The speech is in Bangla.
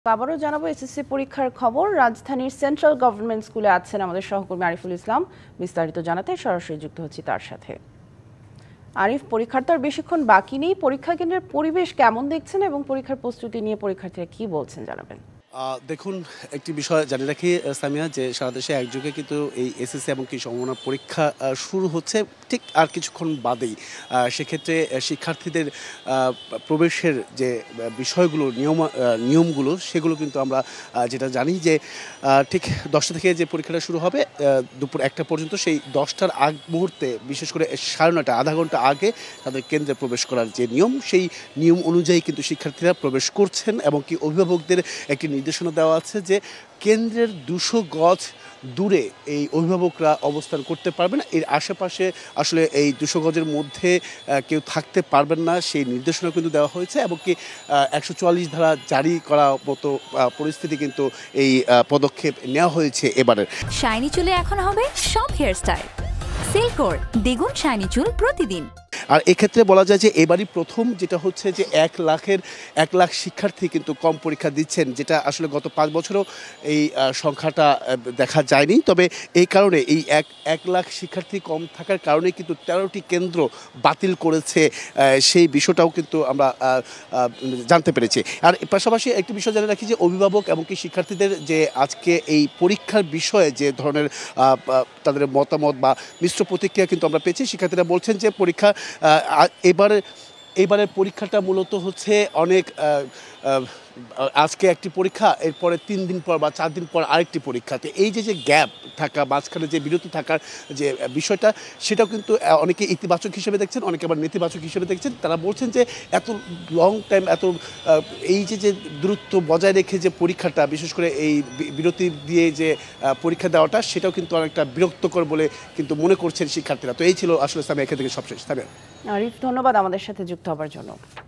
আবারও জানাবো এসএসসি পরীক্ষার খবর। রাজধানীর সেন্ট্রাল গভর্নমেন্ট স্কুলে আছেন আমাদের সহকর্মী আরিফুল ইসলাম। বিস্তারিত জানাতে সরাসরি যুক্ত হচ্ছি তার সাথে। আরিফ, পরীক্ষার তো আর বেশিক্ষণ বাকি নেই। পরীক্ষা কেন্দ্রের পরিবেশ কেমন দেখছেন এবং পরীক্ষার প্রস্তুতি নিয়ে পরীক্ষার্থীরা কি বলছেন জানাবেন। দেখুন, একটি বিষয় জানিয়ে রাখি সামিয়া, যে সারা দেশে একযোগে কিন্তু এই এসএসসি এবং কি সমমানের পরীক্ষা শুরু হচ্ছে ঠিক আর কিছুক্ষণ বাদেই। সেক্ষেত্রে শিক্ষার্থীদের প্রবেশের যে বিষয়গুলো নিয়মগুলো সেগুলো কিন্তু আমরা যেটা জানি যে ঠিক 10টা থেকে যে পরীক্ষাটা শুরু হবে দুপুর 1টা পর্যন্ত, সেই 10টার আগ মুহূর্তে বিশেষ করে 9:30 আধা ঘন্টা আগে তাদের কেন্দ্রে প্রবেশ করার যে নিয়ম, সেই নিয়ম অনুযায়ী কিন্তু শিক্ষার্থীরা প্রবেশ করছেন এবং কি অভিভাবকদের একটি নির্দেশনা দেওয়া আছে যে কেন্দ্রের 200 গজ দূরে এই অভিভাবকরা অবস্থান করতে পারবেন। এর আশেপাশে আসলে এই 200 গজের মধ্যে কেউ থাকতে পারবেন না, সেই নির্দেশনা কিন্তু দেওয়া হয়েছে এবং কি 144 ধারা জারি করা মতো পরিস্থিতি কিন্তু এই পদক্ষেপ নেওয়া হয়েছে এবারের। শাইনি চুলে এখন হবে সব হেয়ারস্টাইল। সিল্কোর দ্বিগুণ শাইনি চুল প্রতিদিন। আর এক্ষেত্রে বলা যায় যে এবারই প্রথম যেটা হচ্ছে যে 1 লাখ শিক্ষার্থী কিন্তু কম পরীক্ষা দিচ্ছেন, যেটা আসলে গত 5 বছরেও এই সংখ্যাটা দেখা যায়নি। তবে এই কারণে এই 1 লাখ শিক্ষার্থী কম থাকার কারণে কিন্তু 13টি কেন্দ্র বাতিল করেছে, সেই বিষয়টাও কিন্তু আমরা জানতে পেরেছি। আর পাশাপাশি একটি বিষয় জানিয়ে রাখি যে অভিভাবক এমনকি শিক্ষার্থীদের যে আজকে এই পরীক্ষার বিষয়ে যে ধরনের তাদের মতামত বা মিশ্র প্রতিক্রিয়া কিন্তু আমরা পেয়েছি। শিক্ষার্থীরা বলছেন যে পরীক্ষা এবারের পরীক্ষাটা মূলত হচ্ছে অনেক আজকে একটি পরীক্ষা, এরপরে 3 দিন পর বা 4 দিন পর আরেকটি পরীক্ষাতে এই যে গ্যাপ থাকা, মাঝখানে যে বিরতি থাকার যে বিষয়টা, সেটাও কিন্তু অনেকে ইতিবাচক হিসেবে দেখছেন, অনেকে আবার নেতিবাচক হিসেবে দেখছেন। তারা বলছেন যে এত লং টাইম, এত এই যে দূরত্ব বজায় রেখে যে পরীক্ষাটা, বিশেষ করে এই বিরতি দিয়ে যে পরীক্ষা দেওয়াটা, সেটাও কিন্তু অনেকটা বিরক্তকর বলে কিন্তু মনে করছেন শিক্ষার্থীরা। তো এই ছিল আসলে সামিয়া এখান থেকে সবশেষ। আরিফ, ধন্যবাদ আমাদের সাথে যুক্ত হবার জন্য।